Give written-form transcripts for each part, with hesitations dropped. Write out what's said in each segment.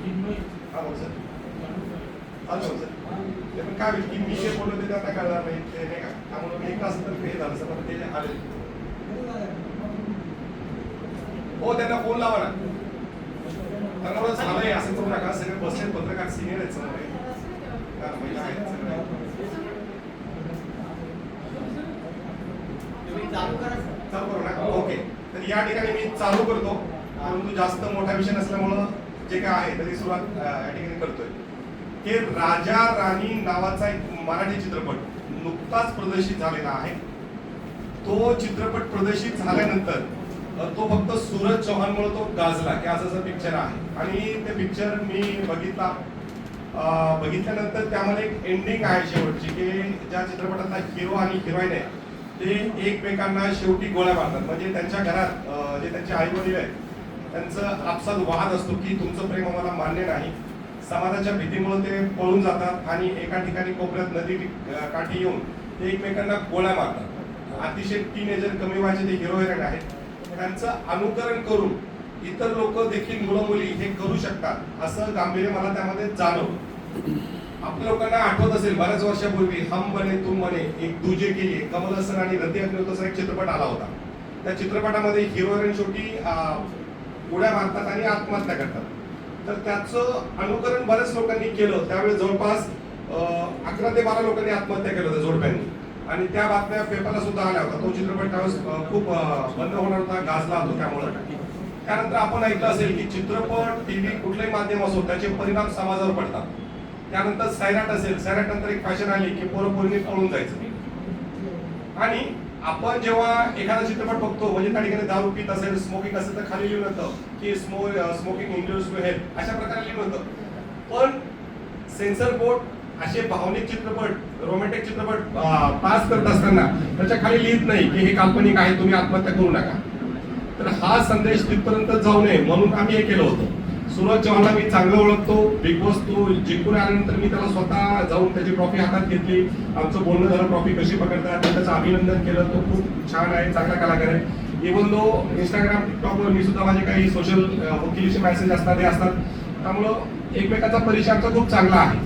हा बोल सर. हा बोल सर. ते पण काय होईल की मी जे बोललो ते त्यांना कळणार नाही ते नाही का, त्यामुळे मी एक तास तर हे झालं सर ते आले. हो त्यांना फोन लावा ना. त्यांना बोला झालंय असं करू नका, सगळे बसले पत्रकार सिनियर आहेत समोर महिला आहेत सगळे. चालू करू ना. ओके, तर या ठिकाणी मी चालू करतो, परंतु जास्त मोठा विषय नसल्यामुळं जे काय आहे तरी सुरुवात या ठिकाणी करतोय. हे राजा राणी नावाचा एक मराठी चित्रपट नुकताच प्रदर्शित झालेला आहे. तो चित्रपट प्रदर्शित झाल्यानंतर तो फक्त सूरज चव्हाणमुळे तो गाजला की असं पिक्चर आहे. आणि ते पिक्चर मी बघितल्यानंतर त्यामध्ये एक एंडिंग आहे शेवटची, की ज्या चित्रपटातला हिरो आणि हिरोईन आहे ते एकमेकांना शेवटी गोळ्या मारतात. म्हणजे त्यांच्या घरात जे त्यांचे आई वडील आहेत त्यांचं आपसात वाद असतो की तुमचं प्रेम आम्हाला मान्य नाही. समाजाच्या भीतीमुळे ते पळून जातात आणि एका ठिकाणी कोपऱ्यात नदी काठी येऊन ते एकमेकांना गोळ्या मारतात. अतिशय टीनेजर कमी वयाचे ते हिरो हिरोईन आहेत. त्यांचं अनुकरण करून इतर लोक देखील मुलं मुली हे करू शकतात असं गांभीर्य मला त्यामध्ये जाणवलं. आपल्या लोकांना आठवत असेल बऱ्याच वर्षापूर्वी हम बने तुम बने एक दूजे के लिए कमल हसन आणि रती अग्निहोत्रचा एक चित्रपट आला होता. त्या चित्रपटामध्ये हिरो हिरोईन शेवटी उड्या मारतात आणि आत्महत्या करतात. तर त्याचं अनुकरण बऱ्याच लोकांनी केलं. त्यावेळी जवळपास 11 ते 12 लोकांनी आत्महत्या केलं होतं जोडप्यांनी, आणि त्या बातम्या पेपरला सुद्धा आल्या होत्या. तो चित्रपट त्यावेळेस खूप बंद होणार होता, गाजला होता त्यामुळे. त्यानंतर आपण ऐकलं असेल की चित्रपट टीव्ही कुठलंही माध्यम असो त्याचे परिणाम समाजावर पडतात. त्यानंतर सैराट असेल, सैराट नंतर एक फॅशन आली की पोरं पोरीने पळून जायचं. आणि आपण जेव्हा एखादा चित्रपट बघतो म्हणजे त्या ठिकाणी दारू पित असेल, स्मोकिंग असेल तर खाली लिहून होतं की स्मोकिंग इंड्युस टू हेल्थ, अशा प्रकारे लिहून होतं. पण सेन्सर बोर्ड असे भावनिक चित्रपट, रोमॅन्टिक चित्रपट पास करत असताना त्याच्या खाली लिहित नाही की हे काल्पनिक आहे, तुम्ही आत्महत्या करू नका. तर हा संदेश तिथपर्यंत जाऊ नये म्हणून आम्ही हे केलं होतं. सूरज चव्हाणला मी चांगलं ओळखतो. बिग बॉस तो जिंकून आल्यानंतर मी त्याला स्वतः जाऊन त्याची ट्रॉफी हातात घेतली. आमचं बोलणं झालं ट्रॉफी कशी पकडतात, त्याचं अभिनंदन केलं. तो खूप छान आहे, चांगला कलाकार आहे. इव्हन दो इंस्टाग्राम टिकटॉकवर मी सुद्धा माझे काही सोशल वकिलीचे मेसेज असतात हे असतात, त्यामुळं एकमेकाचा परिचय आमचा खूप चांगला आहे.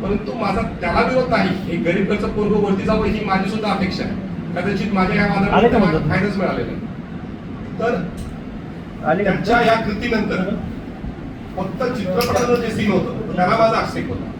परंतु माझा त्याला विरोध नाही. एक गरीब घरचं पोरगं वरती जावं ही माझी सुद्धा अपेक्षा आहे. कदाचित माझ्या या वादाला फायदाच मिळालेला आहे. तर त्यांच्या या कृतीनंतर फक्त चित्रपटाचं जे सीन होतं त्याला माझा आक्षेप होता.